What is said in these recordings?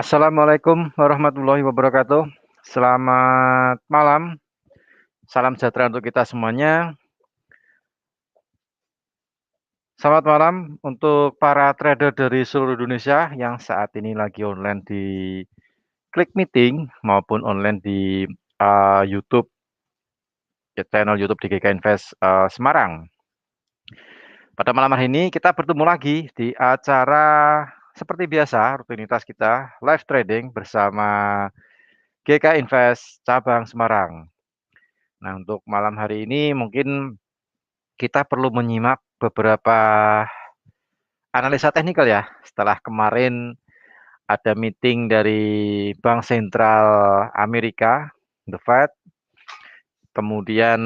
Assalamualaikum warahmatullahi wabarakatuh. Selamat malam, salam sejahtera untuk kita semuanya. Selamat malam untuk para trader dari seluruh Indonesia yang saat ini lagi online di Klik Meeting maupun online di YouTube, channel YouTube di GK Invest Semarang. Pada malam hari ini kita bertemu lagi di acara seperti biasa, rutinitas kita live trading bersama GK Invest cabang Semarang. Nah, untuk malam hari ini mungkin kita perlu menyimak beberapa analisa teknikal ya. Setelah kemarin ada meeting dari Bank Sentral Amerika, The Fed, kemudian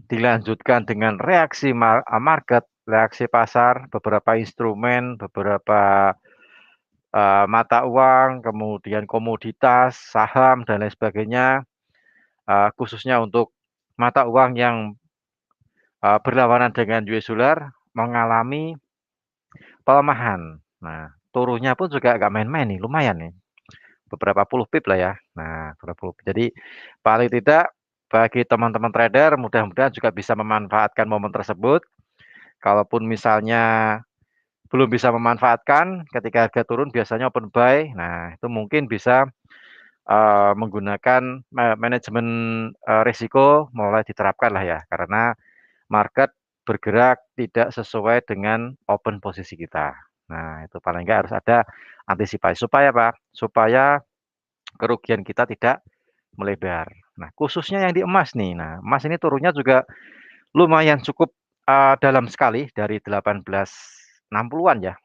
dilanjutkan dengan reaksi market, reaksi pasar, beberapa instrumen, beberapa mata uang, kemudian komoditas, saham, dan lain sebagainya, khususnya untuk mata uang yang berlawanan dengan US dollar mengalami pelemahan. Nah, turunnya pun juga agak main-main nih, lumayan nih. Beberapa puluh pip lah ya. Nah, beberapa puluh pip. Jadi paling tidak bagi teman-teman trader mudah-mudahan juga bisa memanfaatkan momen tersebut. Kalaupun misalnya belum bisa memanfaatkan ketika harga turun biasanya open buy. Nah, itu mungkin bisa menggunakan manajemen risiko mulai diterapkan lah ya. Karena market bergerak tidak sesuai dengan open posisi kita. Nah, itu paling enggak harus ada antisipasi supaya apa? Supaya kerugian kita tidak melebar. Nah, khususnya yang di emas nih. Nah, emas ini turunnya juga lumayan cukup dalam sekali dari 1860-an ya.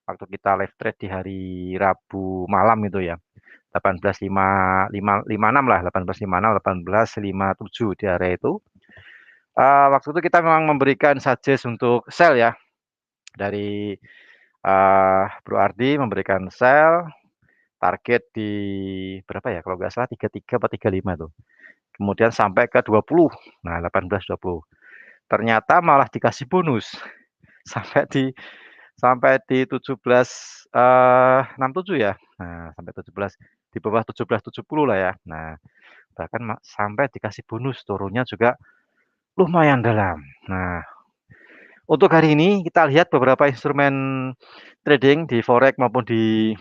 Waktu kita live trade di hari Rabu malam itu ya. 1856 lah, 1856, 1857 di area itu. Waktu itu kita memang memberikan suggest untuk sell ya, dari Bro Ardi memberikan sell, target di berapa ya, kalau nggak salah 33 atau 35 tuh. Kemudian sampai ke 20, nah 18-20. Ternyata malah dikasih bonus, sampai di 17,67 ya. Nah, sampai 17, di bawah 17,70 lah ya. Nah, bahkan sampai dikasih bonus, turunnya juga lumayan dalam. Nah, untuk hari ini kita lihat beberapa instrumen trading di forex maupun di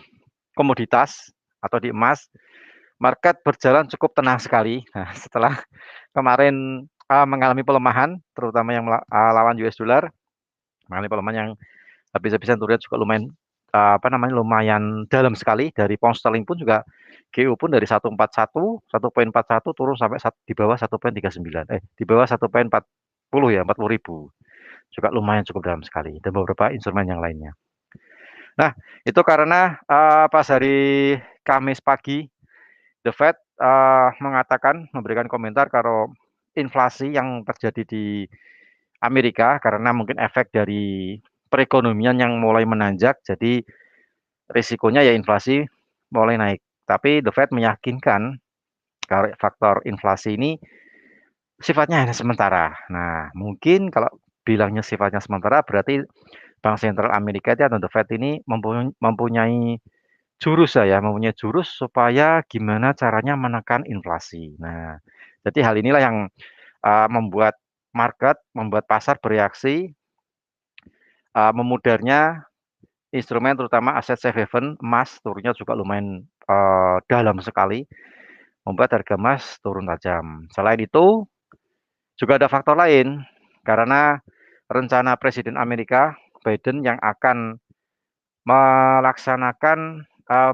komoditas atau di emas, market berjalan cukup tenang sekali. Nah, setelah kemarin mengalami pelemahan, terutama yang lawan US dollar, mengalami pelemahan yang habis-habisan turun juga lumayan lumayan dalam sekali. Dari pound sterling pun juga GU pun dari 1,41 turun sampai di bawah 1,39, di bawah 1,40 ya, 40.000. Juga lumayan cukup dalam sekali, dan beberapa instrumen yang lainnya. Nah, itu karena pas hari Kamis pagi, The Fed memberikan komentar kalau inflasi yang terjadi di Amerika karena mungkin efek dari perekonomian yang mulai menanjak, jadi risikonya ya inflasi mulai naik. Tapi The Fed meyakinkan kalau faktor inflasi ini sifatnya hanya sementara. Nah, mungkin kalau bilangnya sifatnya sementara berarti Bank Sentral Amerika atau The Fed ini mempunyai mempunyai jurus supaya gimana caranya menekan inflasi. Nah, jadi hal inilah yang membuat pasar bereaksi, memudarnya instrumen terutama aset safe haven, emas turunnya juga lumayan dalam sekali, membuat harga emas turun tajam. Selain itu, juga ada faktor lain, karena rencana Presiden Amerika, Biden yang akan melaksanakan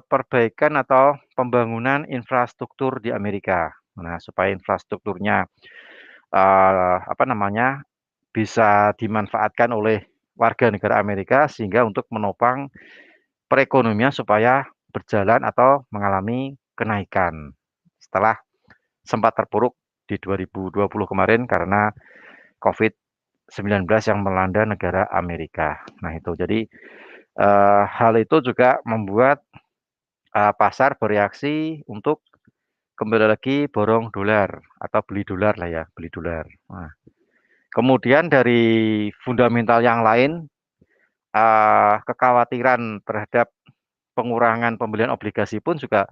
perbaikan atau pembangunan infrastruktur di Amerika. Nah, supaya infrastrukturnya bisa dimanfaatkan oleh warga negara Amerika sehingga untuk menopang perekonomian supaya berjalan atau mengalami kenaikan setelah sempat terpuruk di 2020 kemarin karena COVID-19 yang melanda negara Amerika. Nah, itu jadi hal itu juga membuat pasar bereaksi untuk kembali lagi borong dolar atau beli dolar lah ya, beli dolar. Nah, kemudian dari fundamental yang lain, kekhawatiran terhadap pengurangan pembelian obligasi pun juga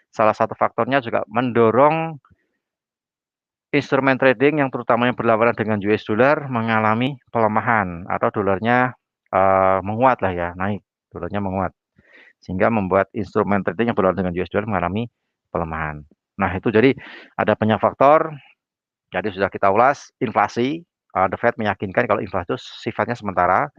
salah satu faktornya juga mendorong instrumen trading yang terutama yang berlawanan dengan US dollar mengalami pelemahan atau dolarnya menguat lah ya, naik, dolarnya menguat. Sehingga membuat instrumen trading yang berlawanan dengan US dollar mengalami pelemahan. Nah, itu jadi ada banyak faktor. Jadi sudah kita ulas inflasi. The Fed meyakinkan kalau inflasi itu sifatnya sementara.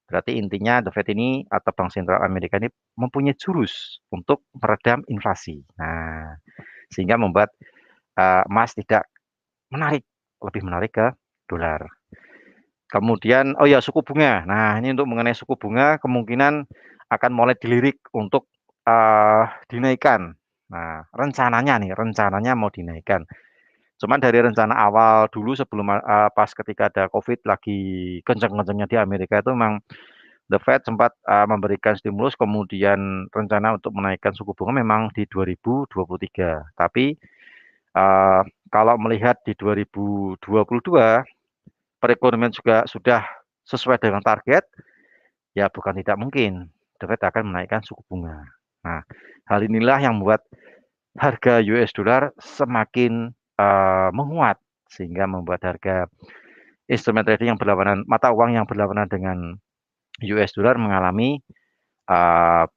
Berarti intinya The Fed ini atau Bank Sentral Amerika ini mempunyai jurus untuk meredam inflasi. Nah, sehingga membuat emas tidak menarik, lebih menarik ke dolar. Kemudian, oh ya suku bunga. Nah, ini untuk mengenai suku bunga kemungkinan akan mulai dilirik untuk dinaikkan. Nah, rencananya mau dinaikkan. Cuman dari rencana awal dulu sebelum pas ketika ada COVID lagi kencang-kencangnya di Amerika itu memang The Fed sempat memberikan stimulus, kemudian rencana untuk menaikkan suku bunga memang di 2023. Tapi eh, kalau melihat di 2022 perekonomian juga sudah sesuai dengan target, ya bukan tidak mungkin The Fed akan menaikkan suku bunga. Nah, hal inilah yang membuat harga US dollar semakin menguat sehingga membuat harga instrumen trading yang berlawanan mata uang yang berlawanan dengan US dollar mengalami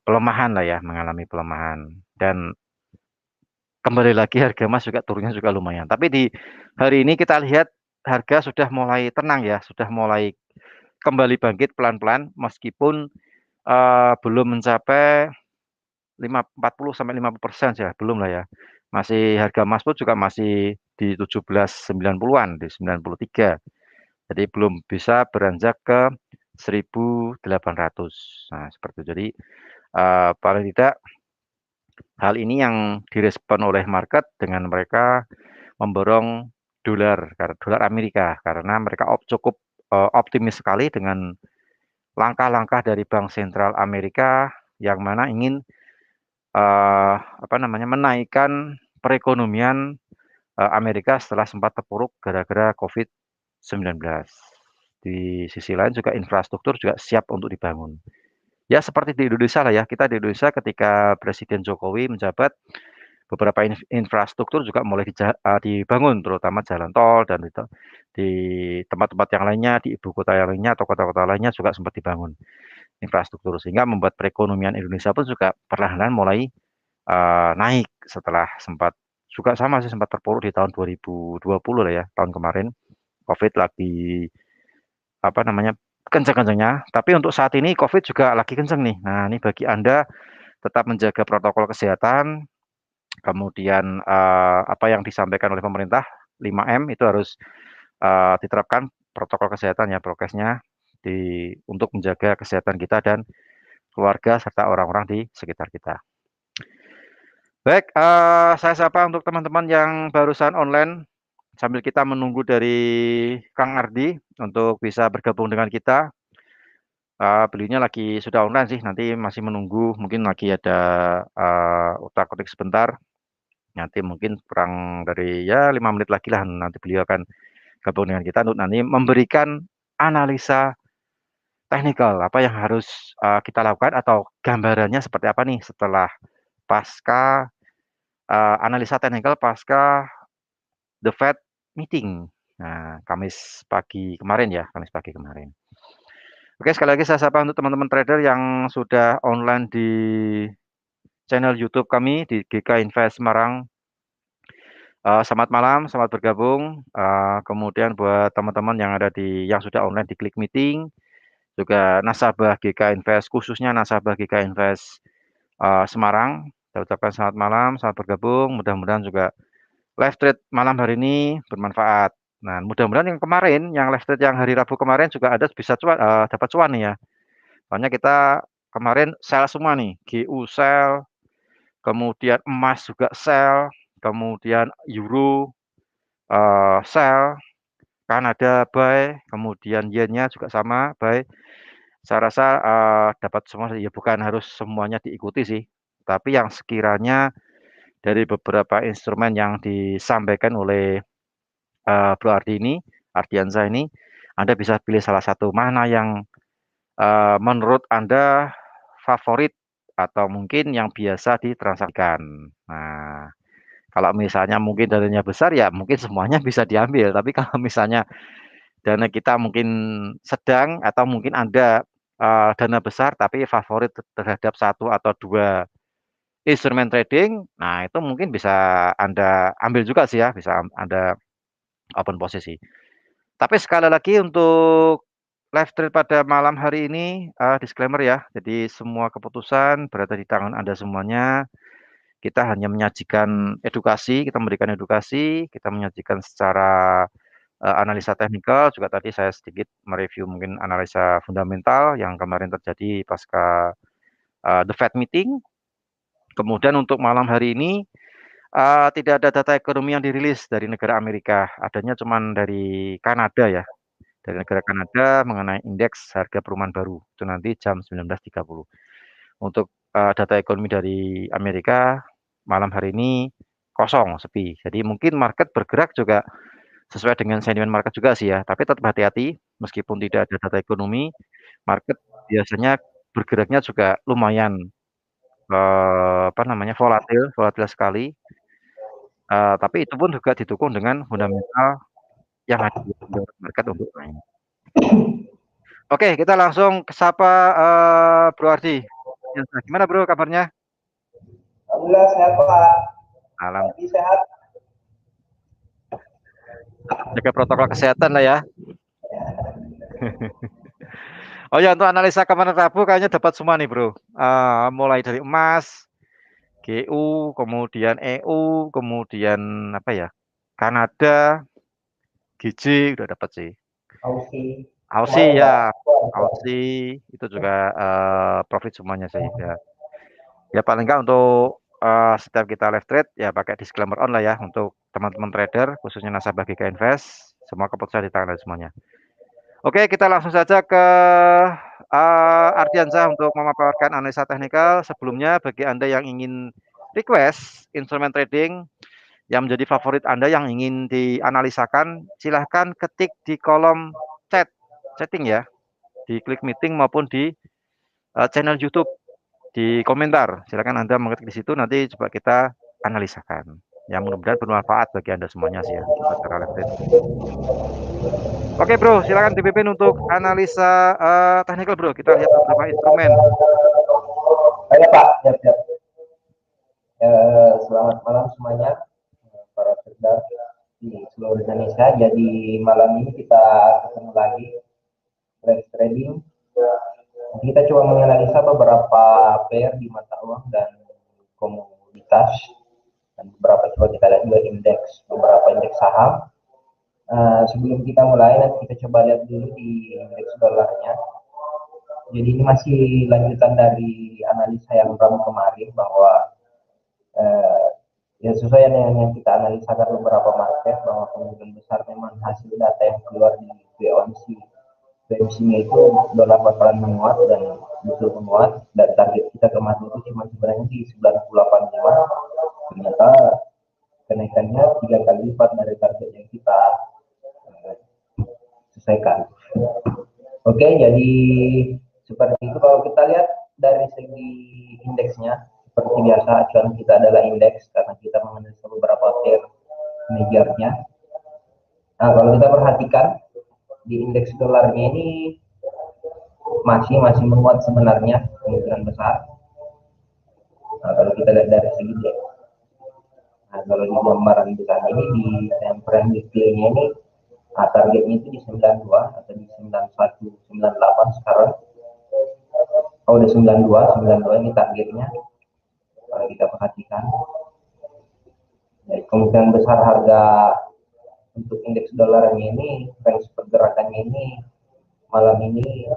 pelemahan lah ya, mengalami pelemahan. Dan kembali lagi harga emas juga turunnya juga lumayan. Tapi di hari ini kita lihat harga sudah mulai tenang ya, sudah mulai kembali bangkit pelan-pelan meskipun belum mencapai 40 sampai 50% ya, belum lah ya. Masih harga emas pun juga masih di 1790-an, di 93. Jadi belum bisa beranjak ke 1800. Nah, seperti itu. Jadi paling tidak hal ini yang direspon oleh market dengan mereka memborong dolar Amerika karena mereka cukup optimis sekali dengan langkah-langkah dari Bank Sentral Amerika yang mana ingin menaikkan perekonomian Amerika setelah sempat terpuruk gara-gara COVID-19. Di sisi lain juga infrastruktur juga siap untuk dibangun. Ya seperti di Indonesia lah ya, kita di Indonesia ketika Presiden Jokowi menjabat, beberapa infrastruktur juga mulai dibangun, terutama jalan tol dan itu di tempat-tempat yang lainnya, di ibu kota yang lainnya atau kota-kota lainnya juga sempat dibangun infrastruktur sehingga membuat perekonomian Indonesia pun juga perlahan-lahan mulai naik setelah sempat juga sama sih sempat terpuruk di tahun 2020 lah ya, tahun kemarin COVID lagi kencang-kencangnya. Tapi untuk saat ini COVID juga lagi kencang nih. Nah, ini bagi Anda tetap menjaga protokol kesehatan, kemudian apa yang disampaikan oleh pemerintah 5M itu harus diterapkan protokol kesehatan ya, prokesnya untuk menjaga kesehatan kita dan keluarga serta orang-orang di sekitar kita. Baik, saya sapa untuk teman-teman yang barusan online, sambil kita menunggu dari Kang Ardi untuk bisa bergabung dengan kita. Beliaunya lagi sudah online sih, nanti masih menunggu, mungkin lagi ada utak-atik sebentar. Nanti mungkin kurang dari ya 5 menit lagi lah nanti beliau akan gabung dengan kita untuk nanti memberikan analisa teknikal, apa yang harus kita lakukan atau gambarannya seperti apa nih setelah pasca analisa teknikal pasca The Fed meeting. Nah, Kamis pagi kemarin ya, Kamis pagi kemarin. Oke, sekali lagi saya sapa untuk teman-teman trader yang sudah online di channel YouTube kami di GK Invest Semarang. Selamat malam, selamat bergabung. Kemudian buat teman-teman yang ada yang sudah online di Klik Meeting, juga nasabah GK Invest, khususnya nasabah GK Invest Semarang. Saya ucapkan selamat malam, selamat bergabung. Mudah-mudahan juga live trade malam hari ini bermanfaat. Nah, mudah-mudahan yang kemarin, yang live trade yang hari Rabu kemarin juga ada bisa dapat cuan nih ya. Soalnya kita kemarin sell semua nih, GU sell, kemudian emas juga sell, kemudian euro sell, Kanada buy, kemudian yen-nya juga sama buy. Saya rasa dapat semua ya, bukan harus semuanya diikuti sih. Tapi yang sekiranya dari beberapa instrumen yang disampaikan oleh Bro Ardiansa ini, Anda bisa pilih salah satu mana yang menurut Anda favorit atau mungkin yang biasa ditransaksikan. Nah, kalau misalnya mungkin dananya besar ya mungkin semuanya bisa diambil. Tapi kalau misalnya dana kita mungkin sedang atau mungkin Anda dana besar tapi favorit terhadap satu atau dua instrumen trading, nah itu mungkin bisa Anda ambil juga sih ya, bisa Anda open posisi. Tapi sekali lagi untuk live trade pada malam hari ini, disclaimer ya, jadi semua keputusan berada di tangan Anda semuanya. Kita hanya menyajikan edukasi, kita memberikan edukasi, kita menyajikan secara analisa teknikal, juga tadi saya sedikit mereview mungkin analisa fundamental yang kemarin terjadi pasca The Fed meeting. Kemudian untuk malam hari ini tidak ada data ekonomi yang dirilis dari negara Amerika, adanya cuman dari Kanada ya, dari negara Kanada mengenai indeks harga perumahan baru, itu nanti jam 19.30. Untuk data ekonomi dari Amerika malam hari ini kosong, sepi. Jadi mungkin market bergerak juga sesuai dengan sentimen market juga sih ya, tapi tetap hati-hati meskipun tidak ada data ekonomi, market biasanya bergeraknya juga lumayan, apa namanya, volatil volatil sekali, tapi itu pun juga didukung dengan fundamental yang ada di market untuk naik. Oke, kita langsung ke sapa, Bro Ardi. Gimana Bro kabarnya? Alhamdulillah sehat Pak. Alam Pagi sehat. jaga protokol kesehatan lah ya. Oh ya, untuk analisa kemarin Rabu kayaknya dapat semua nih Bro. Mulai dari emas, GU, kemudian EU, kemudian apa ya, Kanada, GJ udah dapat sih. Aussie Aussie kemarin Pak. ya, Aussie itu juga profit semuanya sih ya. Ya paling enggak untuk setiap kita live trade ya pakai disclaimer on lah ya untuk teman-teman trader khususnya nasabah GK Invest, semua keputusan di tangan semuanya. Oke, kita langsung saja ke Ardiansyah untuk memaparkan analisa teknikal. Sebelumnya bagi Anda yang ingin request instrumen trading yang menjadi favorit Anda yang ingin dianalisakan, silahkan ketik di kolom chatting ya, di klik meeting maupun di channel YouTube, di komentar. Silahkan Anda mengetik di situ, nanti coba kita analisakan. Yang mudah-mudahan bermanfaat bagi Anda semuanya sih ya, untuk cara live trade. Oke bro, silakan dipimpin untuk analisa teknikal bro. Kita lihat beberapa instrumen. Halo Pak, siap-siap. Selamat malam semuanya, para trader di seluruh Indonesia. Jadi malam ini kita ketemu lagi live trading. Kita coba menganalisa beberapa pair di mata uang dan komoditas, dan beberapa coba kita lihat juga beberapa indeks saham. Sebelum kita mulai, nanti kita coba lihat dulu di indeks dolarnya. Jadi ini masih lanjutan dari analisa yang kemarin bahwa ya sesuai dengan yang kita analisa dari beberapa market bahwa kemungkinan besar memang hasil data yang keluar di PMC-nya itu dolar bakalan menguat dan betul menguat, dan target kita kemarin itu cuma sebenarnya di 98.5, ternyata kenaikannya 3 kali lipat dari target yang kita selesaikan. Oke, jadi seperti itu. Kalau kita lihat dari segi indeksnya, seperti biasa acuan kita adalah indeks karena kita menganalisa beberapa pair majornya. Nah, kalau kita perhatikan di indeks dolarnya ini masih menguat sebenarnya, kemungkinan besar. Nah, kalau kita lihat dari segi indeks, nah kalau di gambaran besar ini di time frame weekly-nya ini, targetnya itu di 92 atau di 91, 98 sekarang. Oh, udah 92 ini targetnya. Kalau kita perhatikan, ya, kemungkinan besar harga untuk indeks dolarnya ini, range pergerakannya ini malam ini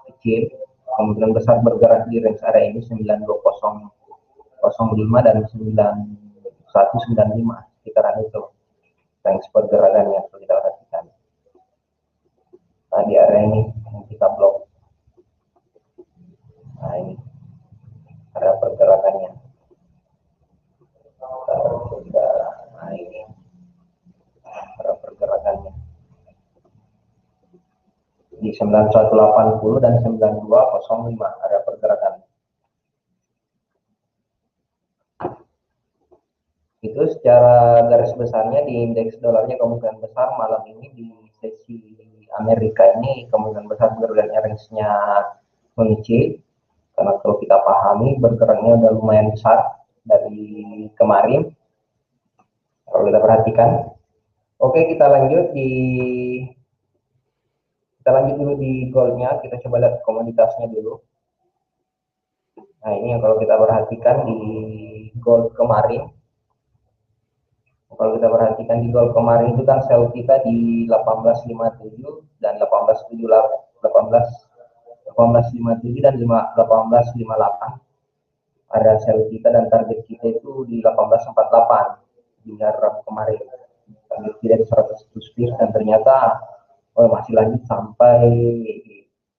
kecil, kemungkinan besar bergerak di range area ini 92005 dan 9195, sekitaran itu range pergerakannya kalau kita perhatikan. Nah, di area ini yang kita blok. Nah, ini area pergerakannya. Nah, ini area pergerakannya di 9180 dan 9205 area pergerakan. Itu secara garis besarnya di indeks dolarnya kemungkinan besar malam ini di sesi Amerika ini kemungkinan besar bergeraknya range-nya mengecil, karena kalau kita pahami bergeraknya udah lumayan besar dari kemarin kalau kita perhatikan. Oke, kita lanjut dulu di goldnya. Kita coba lihat komoditasnya dulu. Nah, ini yang kalau kita perhatikan di gold kemarin, kalau kita perhatikan di gold kemarin itu kan sell kita di 1857 dan 1857 dan 1858. Ada sell kita dan target kita itu di 1848 di hari Rabu kemarin. Target kita di 100 spear dan ternyata masih lanjut sampai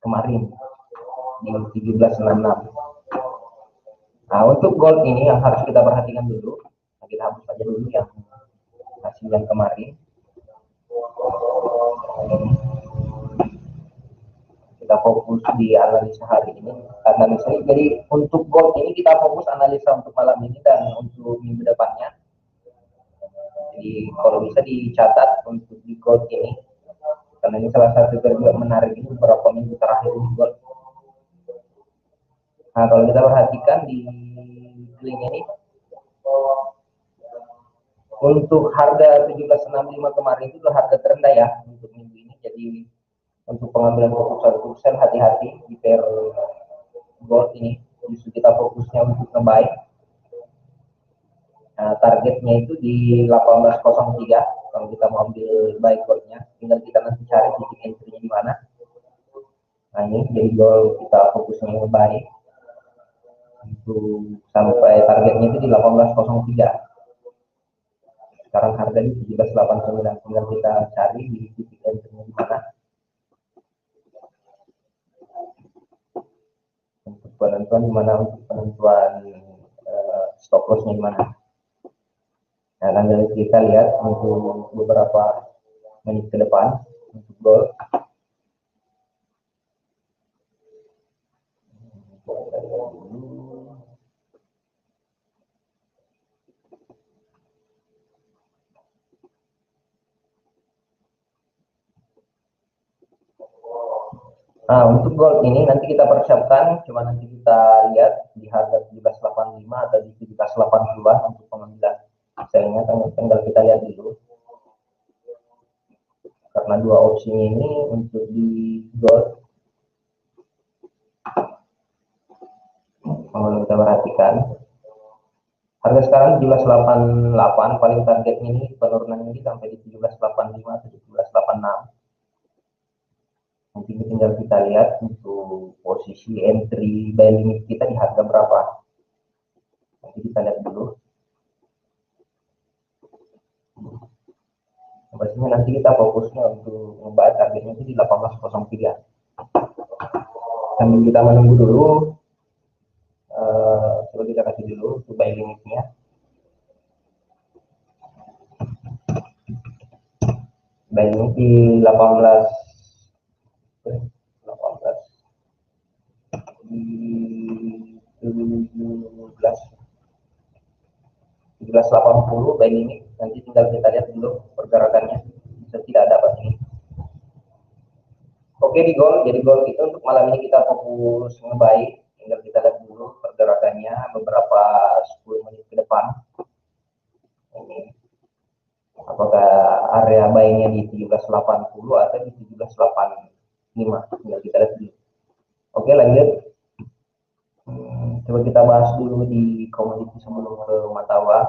kemarin di 1766. Nah, untuk gold ini yang harus kita perhatikan dulu. Nah, kita hapus saja dulu yang hasil yang kemarin. Kita fokus di analisa hari ini. Jadi untuk gold ini kita fokus analisa untuk malam ini dan untuk minggu depannya. Jadi kalau bisa dicatat untuk di gold ini, karena ini salah satu bergerak menarik ini beberapa minggu terakhir di gold. Nah, kalau kita perhatikan di link ini, untuk harga 1765 kemarin itu harga terendah ya untuk minggu ini. Jadi untuk pengambilan keputusan hati-hati di pair gold ini. Justru kita fokusnya untuk ngebuy. Nah, targetnya itu di 1803 kalau kita mau ambil buy goldnya. Tinggal kita nanti cari titik entry-nya di mana. Nah, ini jadi gold kita fokusnya ngebuy untuk sampai targetnya itu di 1803. Sekarang harga di 1789, tinggal kita cari di titik entry-nya di mana. Untuk penentuan di mana, untuk penentuan stop loss-nya di mana. Nah, nanti kita lihat untuk beberapa menit ke depan untuk gold. Nah, untuk gold ini nanti kita persiapkan, cuma nanti kita lihat di harga 1785 atau di 1780 untuk pengambilan selnya, tinggal kita lihat dulu. Karena dua opsinya ini untuk di gold, kalau kita perhatikan, harga sekarang 1788, paling target ini penurunan ini sampai di 1785 atau 1786. Nanti tinggal kita lihat untuk posisi entry buy limit kita di harga berapa. Nanti kita lihat dulu. Pastinya nanti kita fokusnya untuk membahas targetnya itu di 1803. Sambil kita menunggu dulu, coba kita kasih dulu untuk buy limitnya. Buy limit di 18 1780 buy limit. Nanti tinggal kita lihat dulu pergerakannya, bisa tidak dapat ini. Oke, di gold, jadi gold itu untuk malam ini kita fokus ngebuy. Tinggal kita lihat dulu pergerakannya beberapa 10 menit ke depan. Ini apakah area buy-nya di 1780 atau di 1785, tinggal kita lihat dulu. Oke, lanjut. Coba kita bahas dulu di komoditi sebelum ke mata uang.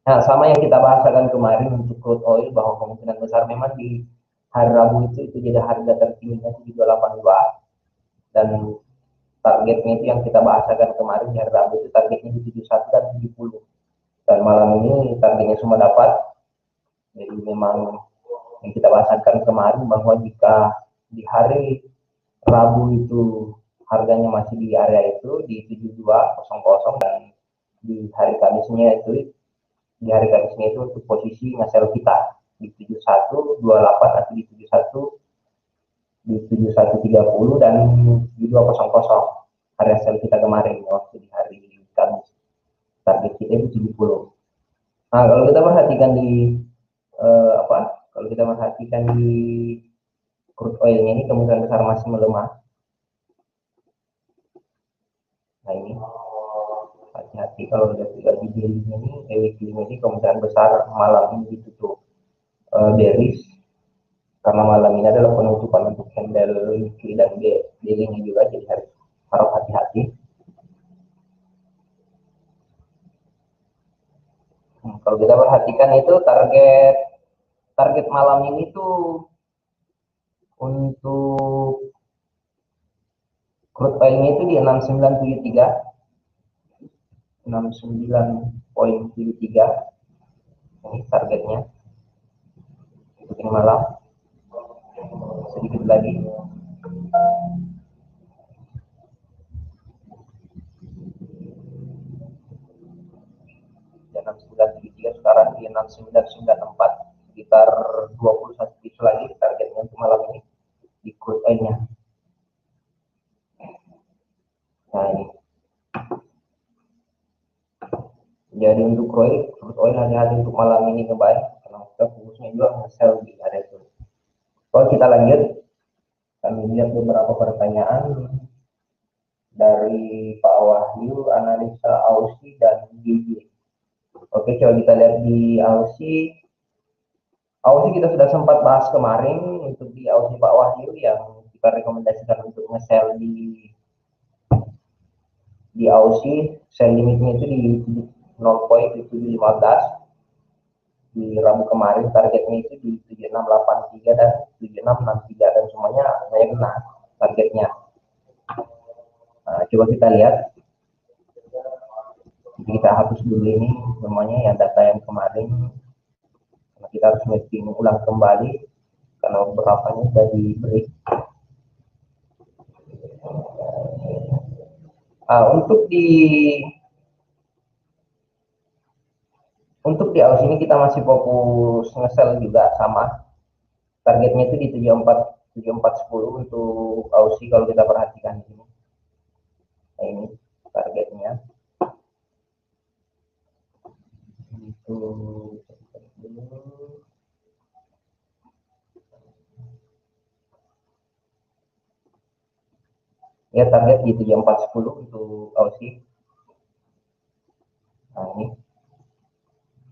Nah, sama yang kita bahasakan kemarin untuk crude oil, bahwa kemungkinan besar memang di hari Rabu itu jadi harga tertingginya 782 dan targetnya itu yang kita bahasakan kemarin di hari Rabu itu targetnya di 71 dan 70. Dan malam ini targetnya semua dapat. Jadi memang yang kita bahasakan kemarin bahwa jika di hari Rabu itu harganya masih di area itu di 7200 dan di hari Kamisnya itu untuk posisi nge-sell kita di 7128 atau di 7130 dan 7200 area sell kita kemarin waktu di hari Kamis. Target kita itu 70. Nah, kalau kita perhatikan di apa? Kalau kita perhatikan di crude oilnya ini kemungkinan besar masih melemah. Nah ini hati-hati kalau udah di daily-nya ini, weekly-nya ini kemungkinan besar malam ini ditutup bearish karena malam ini adalah penutupan untuk candle weekly dan daily-nya juga, jadi harus hati-hati. Kalau kita perhatikan itu target target malam ini tuh untuk crude oil-nya itu di 6973, 69,73 ini targetnya untuk ini malam. Sedikit lagi, 6973 sekarang di 6994, sekitar 21 pips lagi targetnya untuk malam ini di crude oil-nya. Nah ini, jadi untuk crude oil hati-hati untuk malam ini ngebuy karena kita fokusnya juga nge-sell di area itu. Kalau kita lanjut, kami lihat beberapa pertanyaan dari Pak Wahyu, analisa Aussie dan GG. Oke, coba kita lihat di Aussie. Aussie kita sudah sempat bahas kemarin untuk di Aussie Pak Wahyu yang kita rekomendasikan untuk nge-sell di Aussie, sell limitnya itu di 0.715. Di Rabu kemarin targetnya itu di 7683 dan 7663 dan semuanya saya kena targetnya. Nah, coba kita lihat, kita hapus dulu ini semuanya yang data yang kemarin. Nah, kita harus mapping ulang kembali karena beberapanya sudah di break. Untuk di AUS ini kita masih fokus nge-sell juga sama. Targetnya itu di 7410 untuk Aussie kalau kita perhatikan di sini. Nah, ini targetnya. Itu ya target di 7410 untuk Aussie. Nah, ini.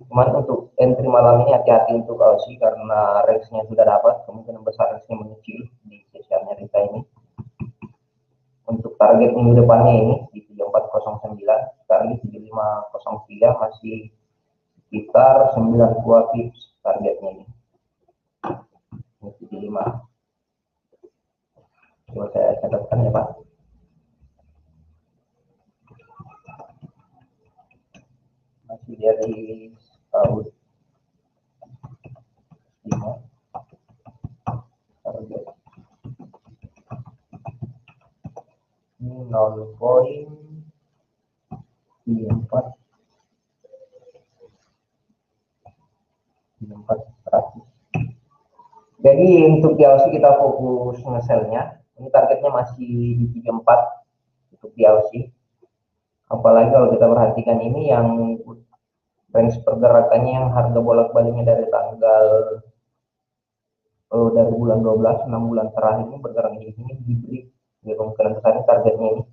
Cuman untuk entry malam ini hati-hati untuk Aussie karena range-nya sudah dapat, kemungkinan besar range-nya mengecil di sesiannya kita ini. Untuk target minggu depannya ini di 7409, sekarang di 7503 masih sekitar 92 pips targetnya ini. Ini 75. Coba saya catatkan ya Pak. Masih dari tahun 5 target ini 0,34 100. Jadi untuk di Aussie kita fokus nge-sell-nya. Ini targetnya masih di 34 untuk di Aussie. Apalagi kalau kita perhatikan ini yang range pergerakannya yang harga bolak-baliknya dari dari bulan 12, 6 bulan terakhir ini bergerak di sini di break. Ya, kemungkinan besar targetnya ini.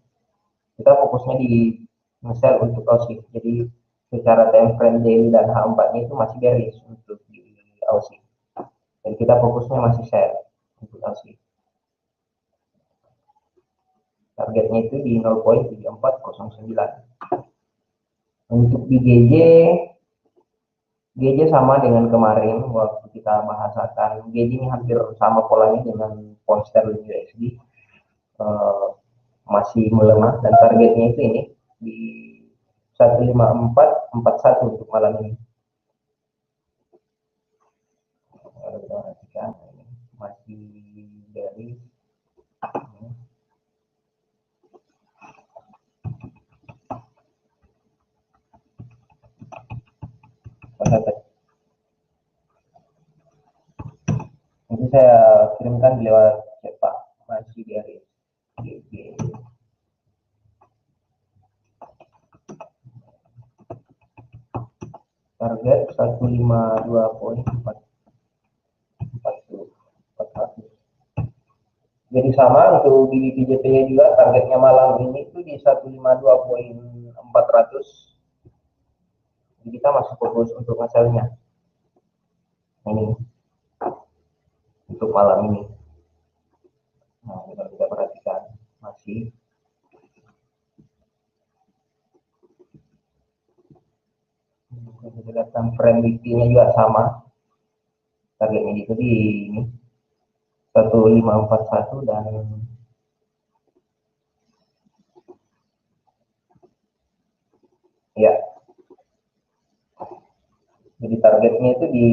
Kita fokusnya di nge-sell untuk Aussie. Jadi secara time frame daily dan H4-nya itu masih bearish untuk di Aussie. Dan kita fokusnya masih sell untuk Aussie. Targetnya itu di 0.7409. Untuk di GJ sama dengan kemarin waktu kita bahasakan. GJ ini hampir sama polanya dengan pound sterling USD, masih melemah dan targetnya itu ini di 15441 untuk malam ini. Perhatikan masih dari nanti saya kirimkan lewat chat Pak, masih dari GG. target 152.441. Jadi sama untuk di PJT juga targetnya malam ini itu di 152.400. Jadi kita masih fokus untuk hasilnya. Ini untuk malam ini. Nah, kita perhatikan masih kelihatan frame weekly-nya juga sama. Targetnya itu di ini 1541 dan ya. Jadi targetnya itu di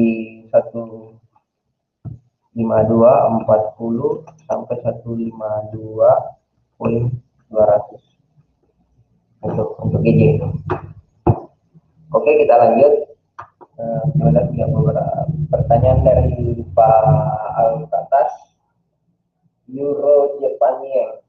152.40 sampai 152.200 untuk GJ. Oke, kita lanjut. Ada beberapa pertanyaan dari Pak Alkatas. Euro Japan Yen.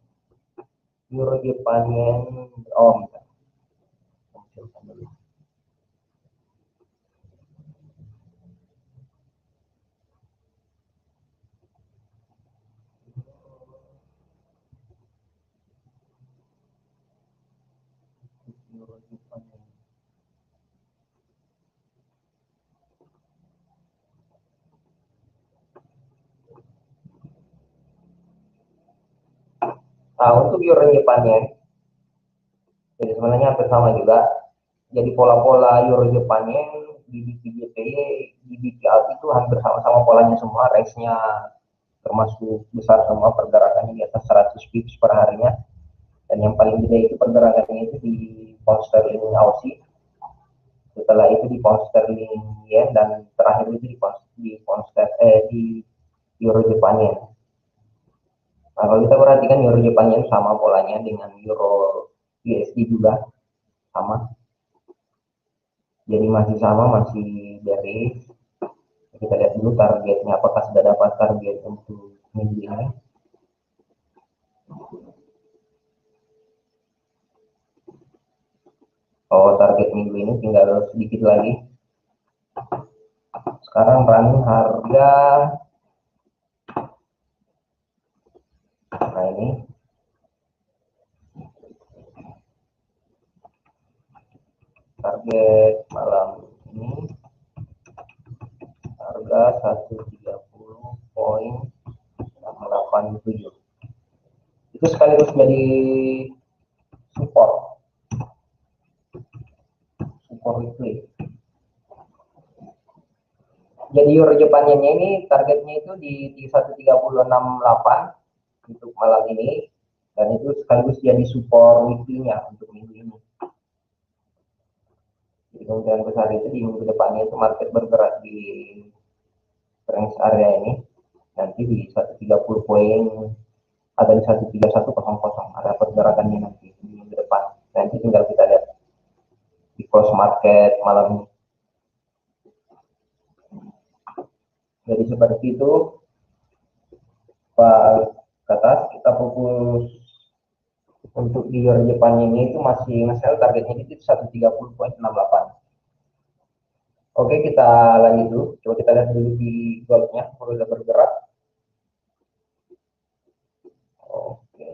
Nah, untuk euro Jepang Yen, jadi sebenarnya hampir sama juga. Jadi pola-pola euro Jepang Yen di BTY, di BTL itu hampir sama-sama polanya semua, range-nya termasuk besar semua, pergerakannya di atas 100 pips per harinya. Dan yang paling gede itu pergerakannya itu di pound sterling Aussie, setelah itu di pound sterling yen, dan terakhir itu di euro Jepang Yen. Nah, kalau kita perhatikan euro Jepang Yen sama polanya dengan euro USD juga sama. Jadi masih sama, masih bearish. Kita lihat dulu targetnya, apakah sudah dapat target untuk minggu ini. Oh, target minggu ini tinggal sedikit lagi. Sekarang running harga, nah ini target malam ini harga 130.87. Itu sekaligus jadi support weekly. Jadi euro Jepang Yen ini targetnya itu di 130.68 untuk malam ini, dan itu sekaligus jadi support weekly-nya untuk minggu ini. Jadi kemungkinan besar itu di minggu depannya itu market bergerak di range area ini, nanti di 130 poin, ada di 13100 ada pergerakannya nanti di minggu depan. Nanti tinggal kita lihat di close market malam ini. Jadi seperti itu Pak Katas, kita fokus untuk di euro Jepang ini itu masih nge-sell, targetnya itu 130.68. Oke, kita lanjut dulu. Coba kita lihat dulu di goldnya, kalau sudah bergerak. Oke,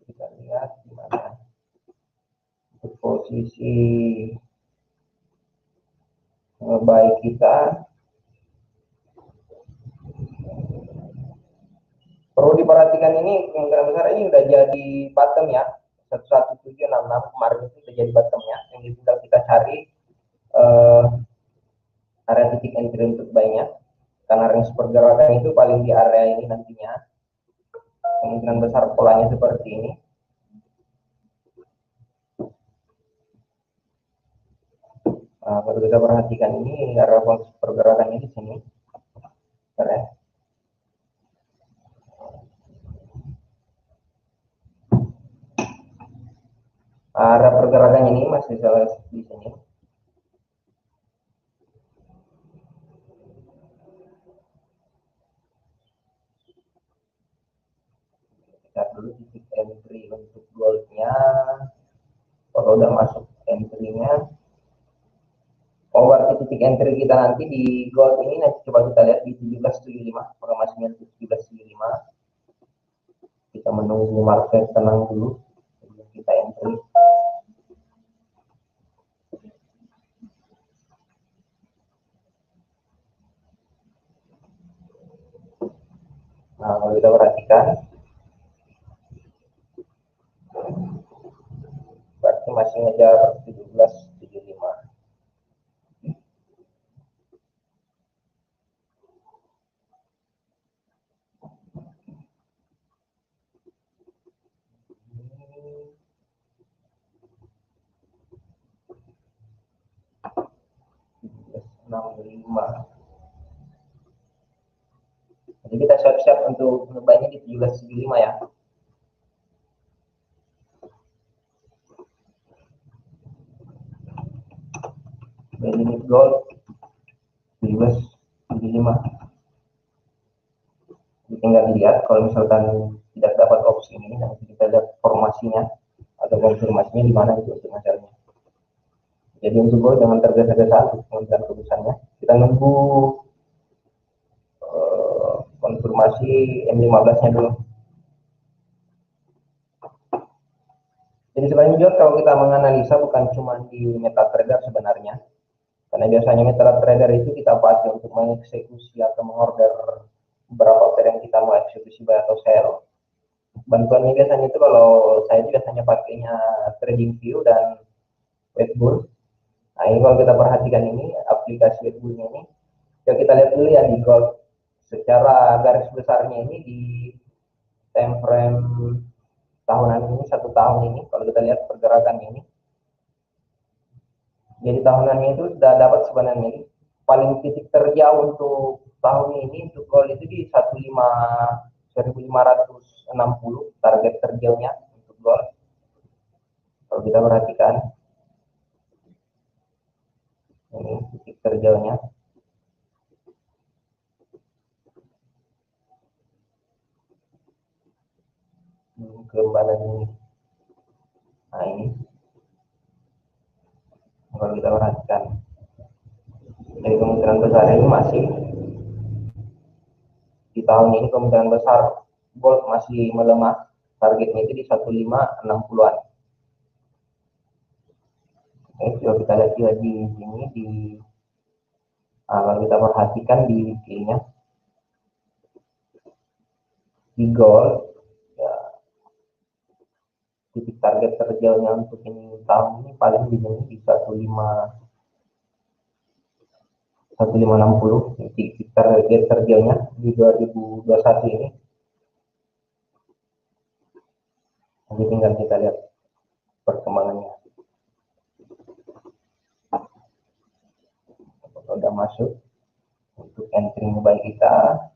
kita lihat gimana untuk posisi baik kita. Perlu diperhatikan, ini kemungkinan besar ini udah jadi bottom ya, 11766 kemarin itu udah jadi bottomnya. Yang tinggal kita cari area titik entry untuk buy-nya, karena range pergerakan itu paling di area ini nantinya. Kemungkinan besar polanya seperti ini. Nah, kalau kita perhatikan ini area pergerakannya di sini, ya. Area pergerakan ini masih jelas di sini. Kita dulu titik entry untuk goldnya. Kalau udah masuk entry-nya, titik entry kita nanti di gold ini, nanti coba kita lihat di 1775, formasinya 1775. Kita menunggu market tenang dulu sebelum kita entry. Nah, kalau kita perhatikan, berarti masih ngejar 1775. Jadi kita siap-siap untuk ngebuynya di 1775 ya. Buy limit gold 1775. Tinggal dilihat kalau misalkan tidak dapat opsi ini, nanti kita lihat formasinya atau konfirmasinya di mana itu untuk masalahnya. Jadi untuk gold jangan tergesa-gesa untuk mengambil keputusannya. Kita nunggu konfirmasi M15-nya dulu. Jadi sebenarnya juga kalau kita menganalisa bukan cuma di MetaTrader sebenarnya, karena biasanya MetaTrader itu kita pakai untuk mengeksekusi atau mengorder beberapa order yang kita mau eksekusi buy atau sell. Bantuannya biasanya itu kalau saya biasanya pakainya TradingView dan Webull. Nah ini kalau kita perhatikan ini aplikasi Webullnya ini, ya kita lihat dulu ya di gold secara garis besarnya ini di time frame tahunan ini, 1 tahun ini, kalau kita lihat pergerakan ini, jadi tahunannya itu sudah dapat sebenarnya ini paling titik terjauh untuk tahun ini untuk gold itu di 1560 target terjauhnya untuk gold. Kalau kita perhatikan ini titik terjauhnya kelembaban ini. Nah ini kalau kita perhatikan dari kemungkinan besar ini masih di tahun ini kemungkinan besar gold masih melemah, targetnya itu di 1560-an. Coba kita lihat juga di sini kalau kita perhatikan di kirinya di gold ya, titik target terjauhnya untuk ini tahun ini paling di sini di 1560, titik target terjauhnya di 2021 ini. Nanti tinggal kita lihat perkembangannya. Sudah masuk untuk entry buy kita.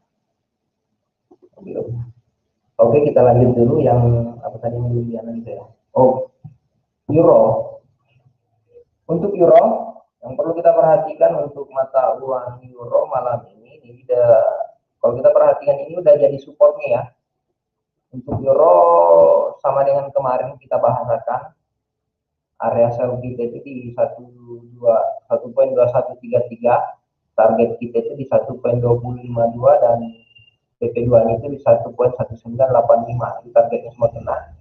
Oke, kita lanjut dulu yang apa tadi yang dulu dianalisa ya. Oh, euro. Untuk euro yang perlu kita perhatikan untuk mata uang euro malam ini kalau kita perhatikan ini udah jadi supportnya ya. Untuk euro sama dengan kemarin kita bahasakan area sell kita itu di 1.2133, target kita itu di 1.2052 dan PP2 itu di 1.1985, itu targetnya semua kena.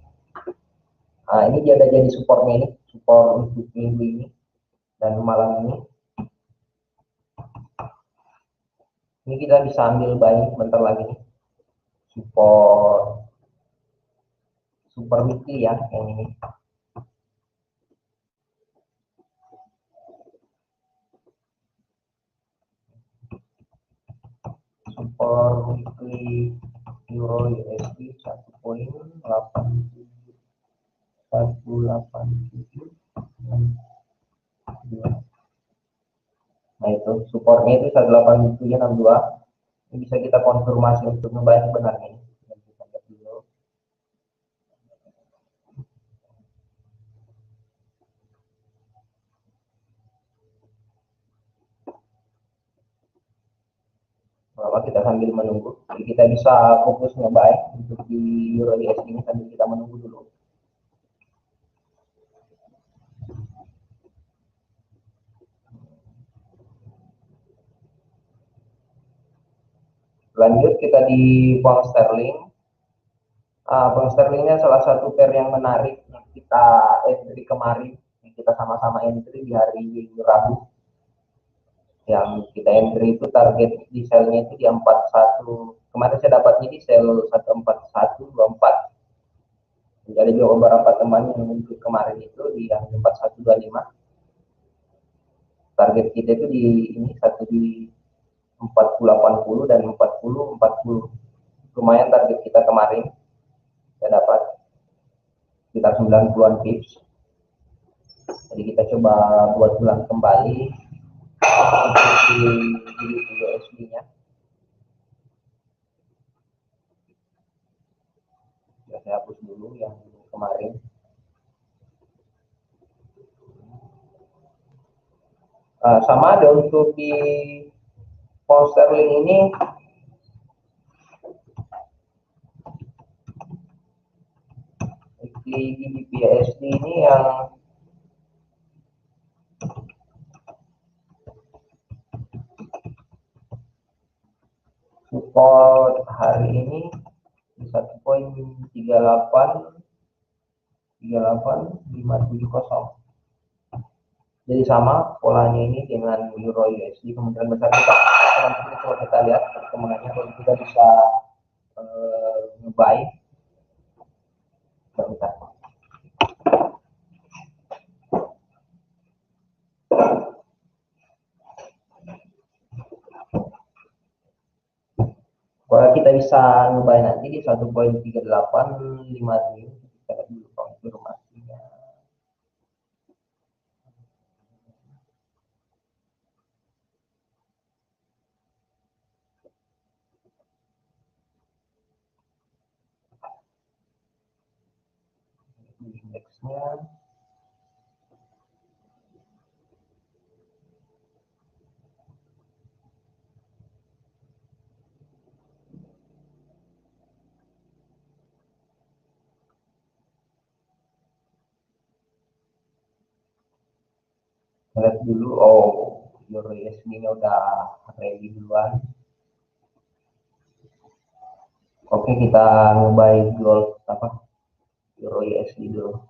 Nah ini dia ada jadi supportnya ini, support untuk minggu ini dan malam ini. Ini kita bisa ambil buy bentar lagi nih, support super weekly ya yang ini. Support weekly euro USD 1.187. Nah itu supportnya itu 18762. Ini bisa kita konfirmasi untuk ngebayar sebenarnya ini. Kita lihat dulu. Bahwa kita sambil menunggu, jadi kita bisa fokus ngebuy untuk di euro USD ini sambil kita menunggu dulu. Lanjut kita di pound sterling. Pound sterlingnya salah satu pair yang menarik yang kita entry kemarin, yang kita sama-sama entry di hari Rabu. Yang kita entry itu target di sell-nya itu di 41. Kemarin saya dapatnya di sell 14124. Jadi ada juga beberapa teman yang untuk kemarin itu di yang 4125. Target kita itu di ini satu di 4080 dan 4040. Lumayan target kita kemarin. Saya dapat sekitar 90-an pips. Jadi kita coba buat ulang kembali di USD-nya. Ya, saya hapus dulu yang kemarin. Sama ada untuk di pound sterling ini di BPSD ini yang support hari ini di 1.38 jadi sama polanya ini dengan euro USD. Kemungkinan besar kita kalau kita lihat perkembangannya, kalau kita bisa ngebuy bentar. Kalau kita bisa ngebuy nanti di 1.3857, kita dulu konfirmasinya. Indeksnya lihat dulu. Oh, euro USD-nya udah ready duluan. Oke, kita ngebuy gold apa euro USD dulu.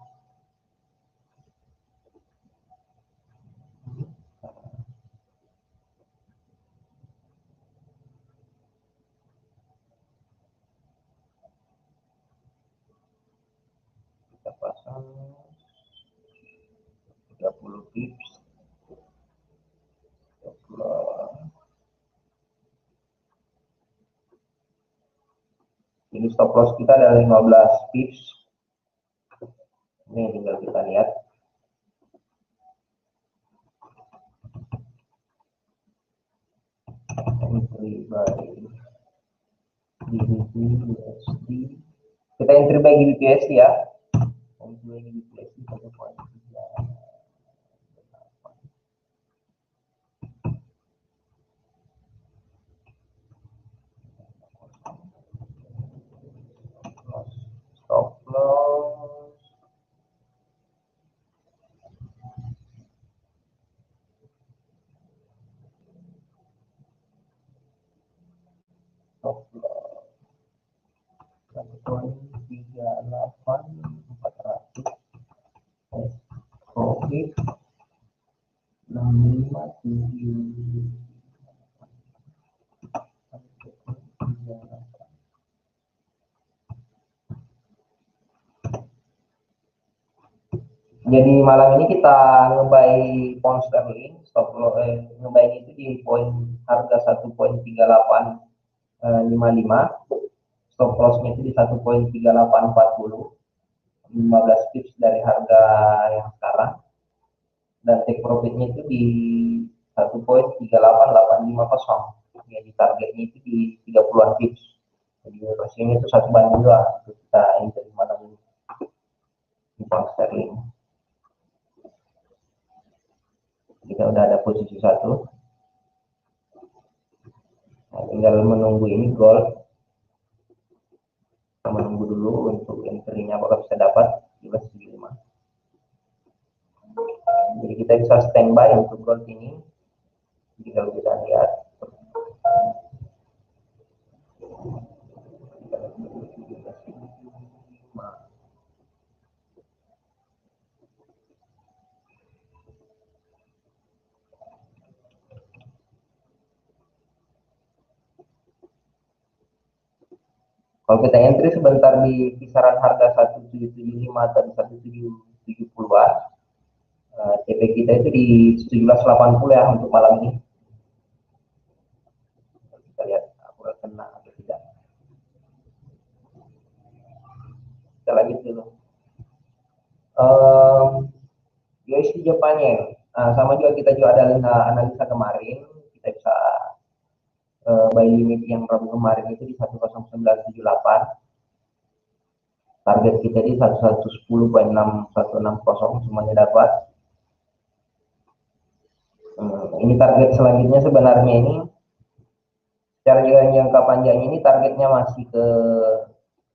Kita pasang 30 pips. Ini stop loss kita ada 15 pips. Ini tinggal kita lihat. Entry by GBP USD. Kita entry by GBP USD ya. Entry by GBP USD 1.3. Stop loss. Stop loss. 1.38400. Profit 657. Jadi malam ini kita ngebuy pound sterling, stop loss ngebuy itu di poin harga 1.3855, stop lossnya itu di 1.3840, 15 pips dari harga yang sekarang, dan take profitnya itu di 1.38850. Jadi targetnya itu di 30-an pips. Jadi rasio itu 1:2 untuk kita entry malam ini di pound sterling. Kita udah ada posisi 1. Nah, tinggal menunggu ini gold. Kita menunggu dulu untuk entry-nya apakah bisa dapat di 5. Jadi kita bisa standby untuk gold ini. Jadi kalau kita lihat Kalau kita entry sebentar di kisaran harga 1775 atau 1770-an, TP kita itu di 1780 ya untuk malam ini. Kita lihat apakah kena atau tidak. Kita lanjut dulu. USD Jepang-yen. Nah, sama juga kita juga ada analisa kemarin, kita bisa buy limit yang Rabu kemarin itu di 10978. Target kita di 110.6160 semuanya dapat. Ini target selanjutnya sebenarnya ini secara jangka panjang ini targetnya masih ke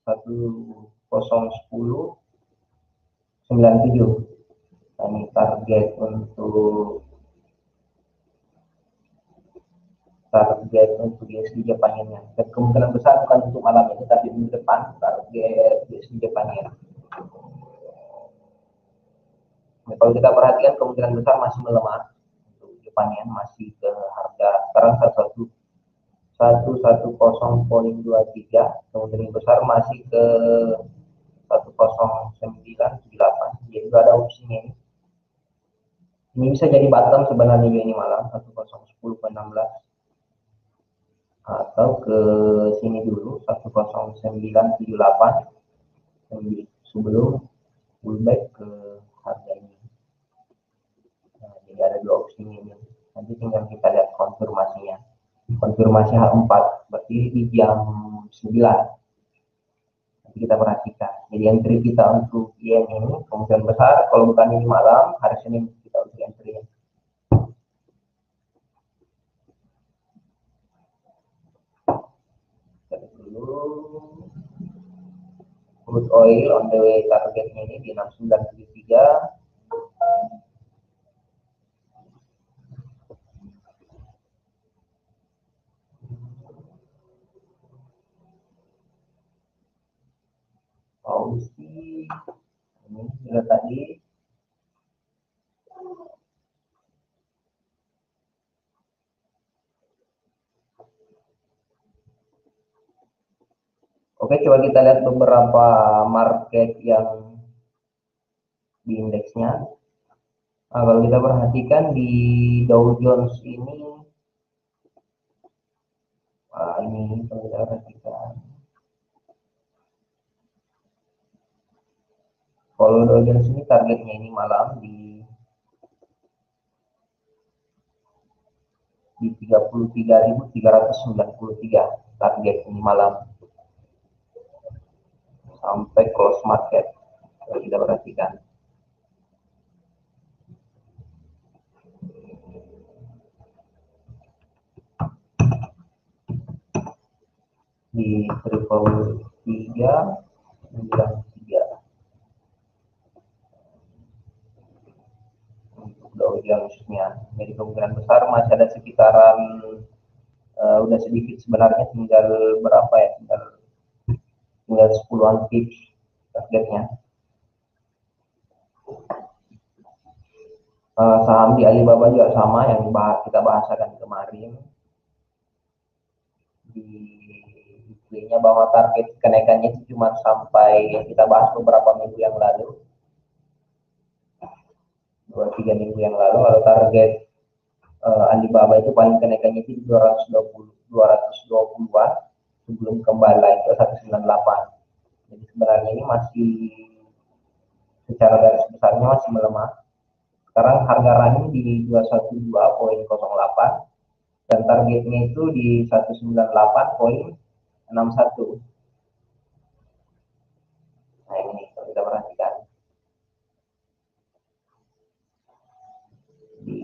101097. Nah, ini target untuk USD Jepang-yen. Dan kemungkinan besar bukan untuk malam ini tapi minggu depan target USD Jepang-yen. Nah, kalau kita perhatikan kemungkinan besar masih melemah untuk Jepang-yen, masih ke harga sekarang 110.23, kemungkinan besar masih ke 10978. Jadi juga ada opsinya ini. Ini bisa jadi bottom sebenarnya ini malam 110.16 atau ke sini dulu 10978 sebelum pullback ke harga ini. Nah, jadi ada dua opsi ini. Nanti tinggal kita lihat konfirmasinya. Konfirmasi H4 berarti di jam 9. Nanti kita perhatikan. Jadi entry kita untuk yen ini kemungkinan besar kalau bukan ini malam, hari Senin kita untuk entry. Crude oil on the way targetnya ini di 6973. Aussie ini sudah tadi. Oke, coba kita lihat beberapa market yang di indeksnya. Nah, kalau kita perhatikan di Dow Jones ini, ini kalau kita perhatikan, kalau Dow Jones ini targetnya ini malam di 33.393 target ini malam sampai close market. Kalau kita perhatikan. Di 3393 untuk Dow Jones-nya. Jadi kemungkinan besar masih ada sekitaran udah sedikit sebenarnya, tinggal berapa ya, tinggal 10-an pips targetnya. Saham di Alibaba juga sama yang kita bahasakan kemarin di weekly-nya, bahwa target kenaikannya itu cuma sampai yang kita bahas beberapa minggu yang lalu, 2-3 minggu yang lalu. Kalau target Alibaba itu paling kenaikannya itu 220-an sebelum kembali lagi ke 198. Jadi sebenarnya ini masih secara garis besarnya masih melemah. Sekarang harga running di 212.08 dan targetnya itu di 198.61. Nah, ini kalau kita perhatikan di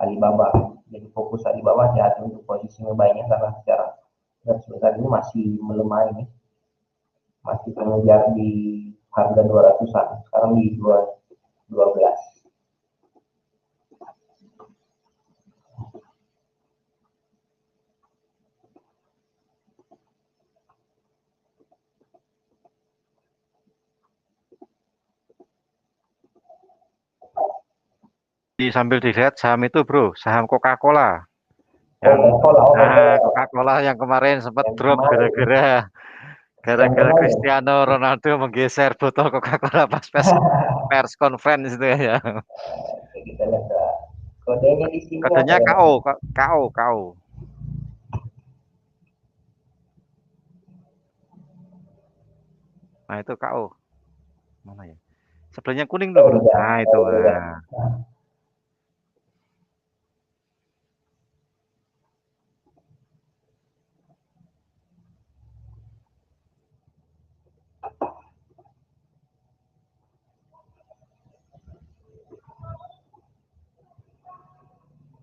Alibaba. Jadi fokus Alibaba hati-hati untuk posisi ngebainya karena secara garis besar ini masih melemah, ini masih mengejar di harga 200-an, sekarang di 212. Sambil dilihat saham itu bro, saham Coca-Cola Yang Coca-Cola, oh Coca-Cola yang kemarin sempat yang drop kemarin yang gara-gara kemarin Cristiano Ronaldo menggeser botol Coca-Cola pas pers conference itu ya. kita lihat kodenya di sini apa Kodenya ya Mas? KO, KO, KO. Nah itu KO. Mana ya? Sebelahnya kuning tuh Oh bro. udah, Nah itu. oh udah. Nah.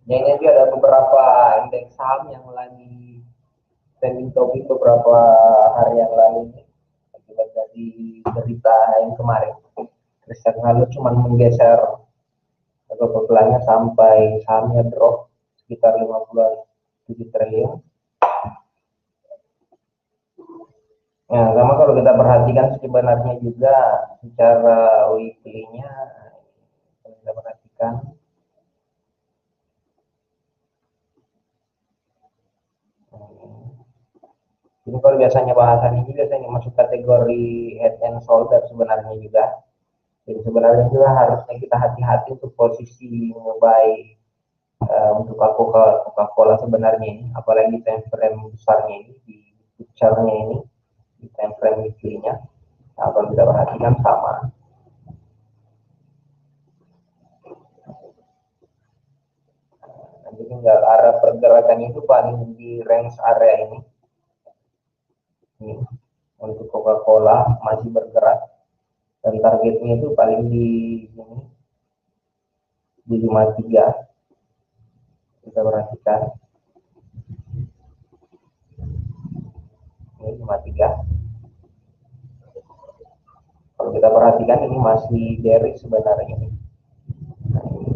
Nah, yang ini juga ada beberapa indeks saham yang lagi trending topik beberapa hari yang lalu ini akibat dari berita yang kemarin. Cristiano Ronaldo cuma menggeser atau pepelannya sampai sahamnya drop sekitar 57 triliun. Nah, sama kalau kita perhatikan sebenarnya juga secara weekly-nya, kalau kita perhatikan, ini kalau biasanya bahasan ini biasanya masuk kategori head and shoulder sebenarnya juga. Jadi sebenarnya juga harusnya kita hati-hati untuk posisi buy untuk Coca-Cola sebenarnya ini, apalagi time frame besarnya ini di picture-nya ini, di time frame weekly-nya. Nah, kalau kita perhatikan sama. Nanti tinggal arah pergerakannya itu paling di range area ini. Ini untuk Coca-Cola masih bergerak dan targetnya itu paling di sini di 53 kita perhatikan ini 53 kalau kita perhatikan ini masih bearish sebenarnya ini. Nah, ini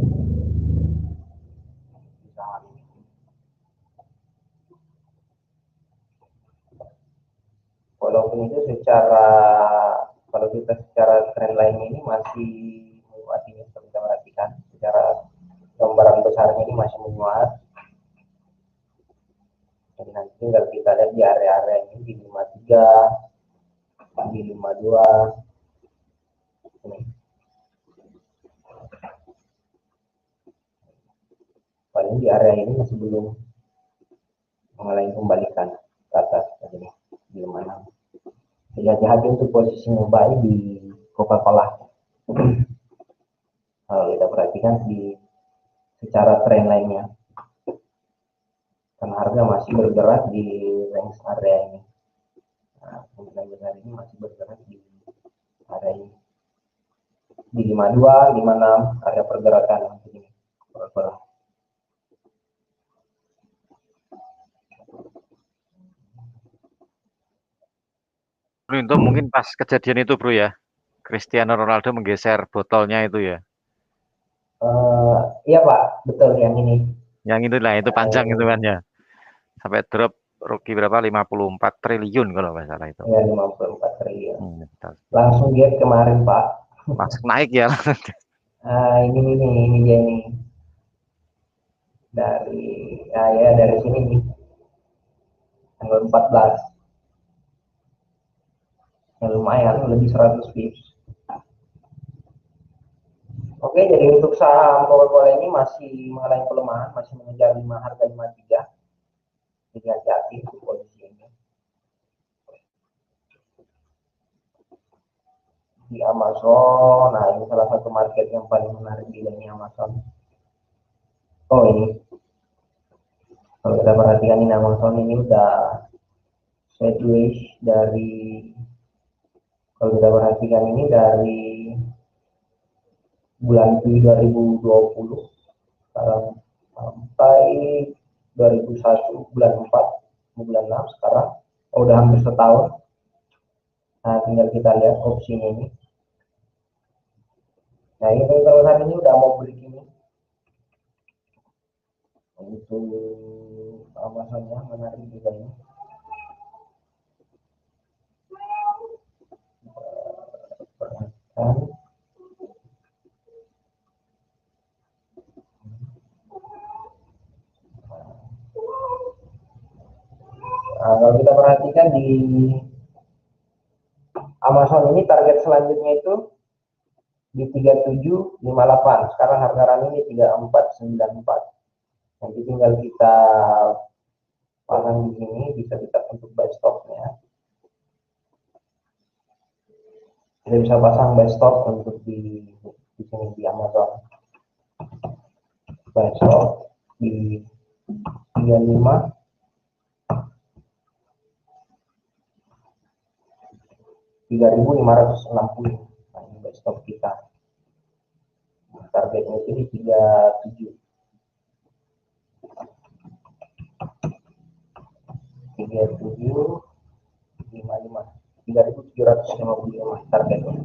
walaupun itu secara kalau kita secara trend line ini masih menguat ini kalau kita perhatikan secara gambaran besarnya ini masih menguat. Jadi nanti tinggal kita lihat di area-area ini di 53 di 52 ini paling di area ini masih belum mengalami pembalikan ke atas ini di 56. Jadi hati-hati untuk posisi buy di Coca-Cola. Kalau kita perhatikan di secara trend lainnya karena harga masih bergerak di range area ini. Nah, kemungkinan besar ini masih bergerak di area ini di 52, 56 area pergerakan ini. Coca-Cola. Bro, itu mungkin pas kejadian itu bro ya. Cristiano Ronaldo menggeser botolnya itu ya. Iya Pak, betul yang ini. Yang itu lah, itu Nah, panjang ini itu kan ya. Sampai drop rugi berapa? 54 triliun kalau nggak salah itu. ya 54 triliun. Betul. Langsung dia kemarin Pak. Langsung naik ya. Ini dia nih dari ya dari sini nih tanggal 14 yang lumayan lebih 100 pips. Oke, jadi untuk saham Coca-Cola ini masih mengalami pelemahan, masih mengejar harga 53. Jadi hati-hati untuk posisi ini. Di Amazon, nah ini salah satu market yang paling menarik di ini Amazon. Oh ini, kalau kita perhatikan ini Amazon ini udah sideways dari, kalau kita perhatikan ini dari bulan Juli 2020 sekarang sampai 2001 bulan 4 bulan 6 sekarang udah hampir setahun. Nah tinggal kita lihat opsinya ini. Nah ini kalau saat ini udah mau break ini untuk Amazonnya menarik juga ini. Perhatikan. Nah, kalau kita perhatikan di Amazon ini target selanjutnya itu di 3758. Sekarang harga running di 3494. Nanti tinggal kita pasang di sini, bisa kita untuk buy stopnya. Kita bisa pasang buy stop untuk di sini di Amazon. Buy stop di 35 3.560. Nah, ini buy stop kita. Targetnya itu di 37. 3.755 targetnya.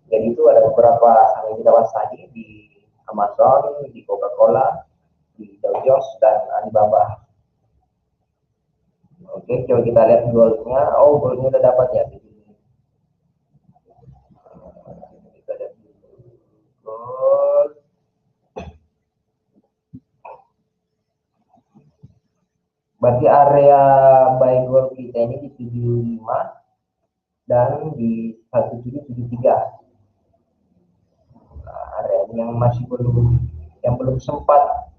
Jadi itu ada beberapa saham yang kita bahas tadi di Amazon, di Coca-Cola, di Dow Jones dan Alibaba. Oke, coba kita lihat goldnya. Oh, goldnya udah dapat ya. Kita lihat gold. Berarti area buy gold kita ini di 75 dan di 1773. Nah, area yang masih belum sempat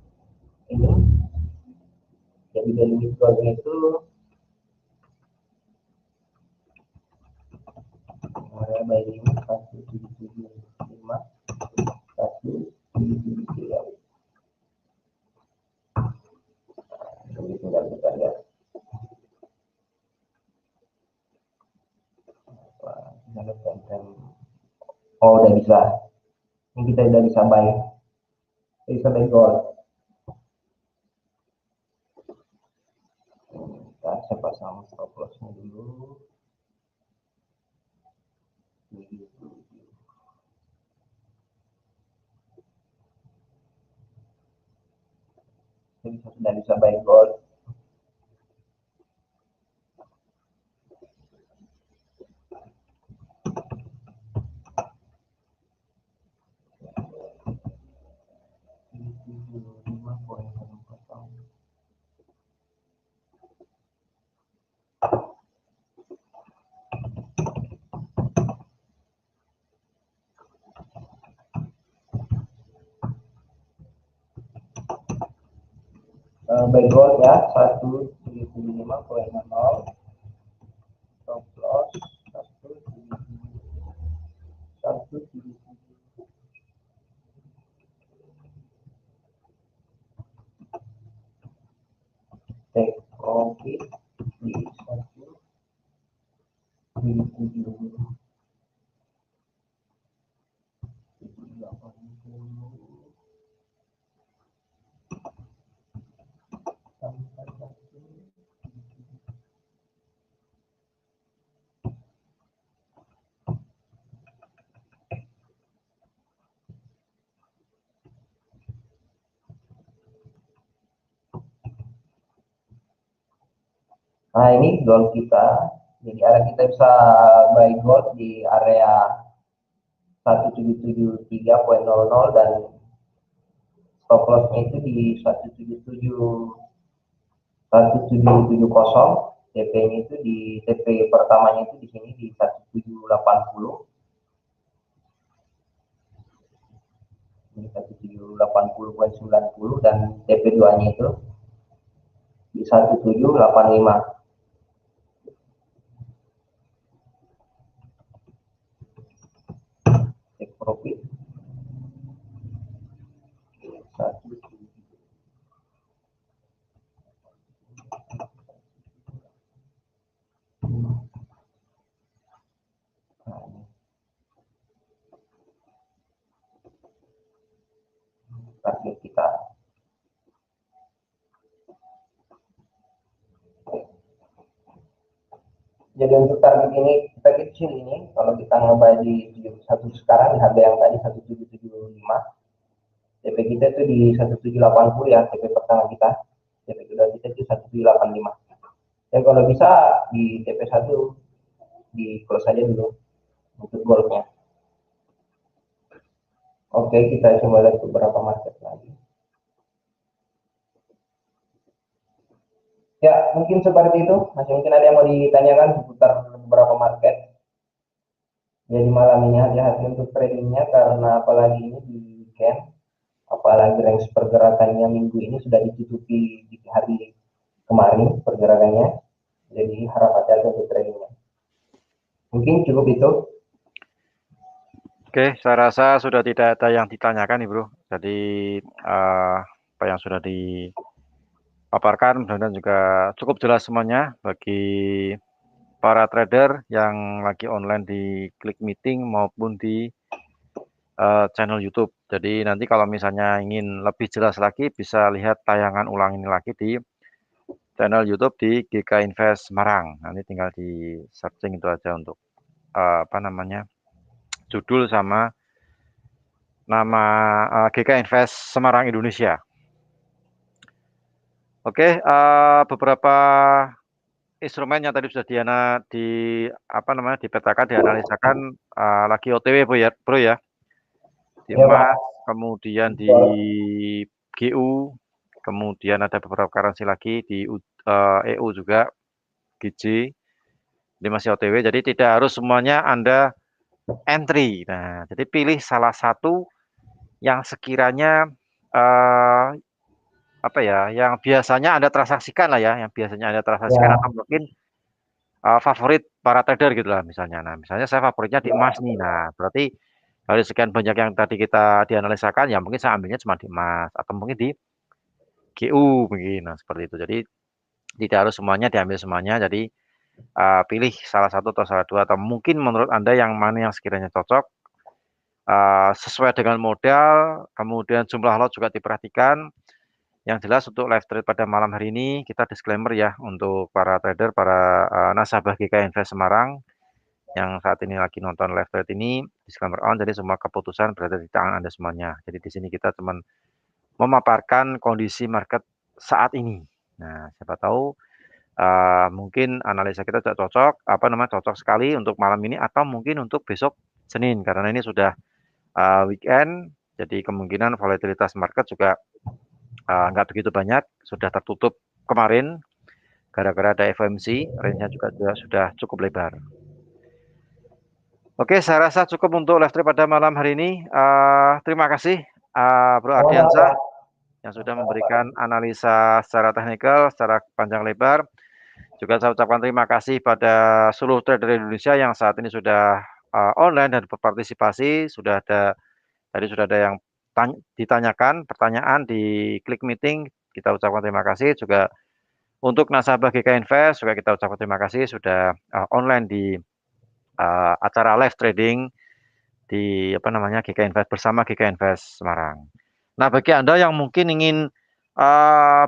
ini. Jadi dari withdrawalnya itu area buy ini 1775 1773. Jadi tinggal kita lihat. Oh, udah bisa. Ini kita udah bisa buy. Bisa buy gold. Saya pasang stop lossnya dulu. Saya sudah bisa buy gold. Buy gold ya 175.00. Stop loss 177. Take profit di 177. Nah, ini gold kita. Jadi area kita bisa buy gold di area 1773.00 dan stop lossnya itu di 1770. TP-nya itu di TP pertamanya itu di sini di 1780. Ini 1780.90 dan TP2-nya itu di 1785. Take profit 1. Target kita. Jadi untuk target ini kita kecil ini, kalau kita ngebuy di 71 sekarang di harga yang tadi 1775, TP kita itu di 1780 ya, TP pertama kita. TP kedua kita itu 1785. Dan kalau bisa di TP1 di close saja dulu untuk goldnya. Oke, kita coba lihat beberapa market lagi. Ya, mungkin seperti itu. Masih mungkin ada yang mau ditanyakan seputar beberapa market. Jadi malam ini hati-hati untuk tradingnya karena apalagi ini di weekend, apalagi range pergerakannya minggu ini sudah ditutupi di hari kemarin pergerakannya. Jadi harap hati-hati untuk tradingnya. Mungkin cukup itu. Oke, saya rasa sudah tidak ada yang ditanyakan nih bro. Jadi apa yang sudah dipaparkan dan juga cukup jelas semuanya bagi para trader yang lagi online di Klik Meeting maupun di channel YouTube. Jadi nanti kalau misalnya ingin lebih jelas lagi bisa lihat tayangan ulang ini lagi di channel YouTube di GK Invest Semarang. Nanti tinggal di searching itu aja untuk apa namanya judul sama nama GK Invest Semarang Indonesia. Oke, beberapa instrumen yang tadi sudah apa namanya dipetakan, dianalisakan lagi OTW bro ya, di Ya, Pak. emas, kemudian di Betul. GU, kemudian ada beberapa currency lagi di EU juga, GJ, ini masih OTW, jadi tidak harus semuanya Anda entry. Nah, jadi pilih salah satu yang sekiranya eh, apa ya, yang biasanya Anda transaksikan lah ya, yang biasanya Anda transaksikan atau Ya, mungkin favorit para trader gitu lah misalnya. Nah, misalnya saya favoritnya di emas ya, nih. Nah, berarti dari sekian banyak yang tadi kita dianalisakan, ya mungkin saya ambilnya cuma di emas atau mungkin di GU mungkin. Nah, seperti itu. Jadi tidak harus semuanya diambil semuanya. Jadi pilih salah satu atau salah dua atau mungkin menurut Anda yang mana yang sekiranya cocok sesuai dengan modal, kemudian jumlah lot juga diperhatikan. Yang jelas untuk live trade pada malam hari ini kita disclaimer ya untuk para trader, para nasabah GK Invest Semarang yang saat ini lagi nonton live trade ini disclaimer on, jadi semua keputusan berada di tangan Anda semuanya. Jadi di sini kita cuma memaparkan kondisi market saat ini. Nah, siapa tahu mungkin analisa kita tidak cocok, apa namanya cocok sekali untuk malam ini atau mungkin untuk besok Senin karena ini sudah weekend, jadi kemungkinan volatilitas market juga nggak begitu banyak, sudah tertutup kemarin gara-gara ada FOMC, range-nya juga sudah cukup lebar. Oke, saya rasa cukup untuk live trade pada malam hari ini. Terima kasih Bro sama-sama, Ardiansah Pak. yang sudah Sama-sama, Pak. memberikan analisa secara teknikal, secara panjang lebar. Juga saya ucapkan terima kasih pada seluruh trader Indonesia yang saat ini sudah online dan berpartisipasi. Tadi sudah ada yang ditanyakan pertanyaan di Klik Meeting. Kita ucapkan terima kasih. Juga untuk nasabah GK Invest juga kita ucapkan terima kasih sudah online di acara live trading di apa namanya GK Invest bersama GK Invest Semarang. Nah, bagi Anda yang mungkin ingin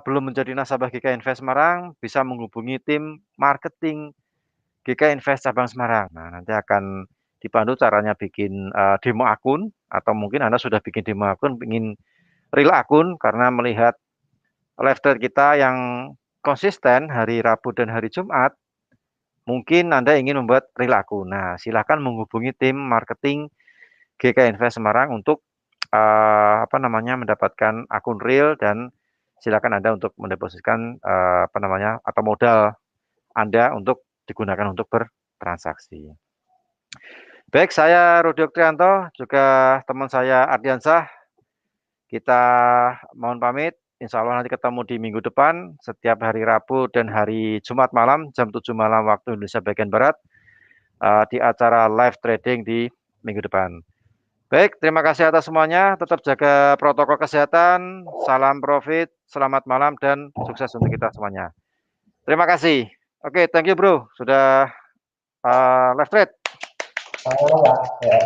belum menjadi nasabah GK Invest Semarang, bisa menghubungi tim marketing GK Invest cabang Semarang. Nah, nanti akan dipandu caranya bikin demo akun atau mungkin Anda sudah bikin demo akun, ingin real akun karena melihat live trade kita yang konsisten hari Rabu dan hari Jumat, mungkin Anda ingin membuat real akun. Nah, silakan menghubungi tim marketing GK Invest Semarang untuk apa namanya mendapatkan akun real dan silakan Anda untuk mendepositkan apa namanya atau modal Anda untuk digunakan untuk bertransaksi. Baik, saya Rudi Oktrianto, juga teman saya Ardiansah. Kita mohon pamit. Insya Allah nanti ketemu di minggu depan, setiap hari Rabu dan hari Jumat malam, jam 7 malam waktu Indonesia bagian Barat, di acara live trading di minggu depan. Baik, terima kasih atas semuanya. Tetap jaga protokol kesehatan. Salam profit, selamat malam, dan sukses untuk kita semuanya. Terima kasih. Oke, thank you bro. Sudah live trade. Sama-sama, Pak. Ya.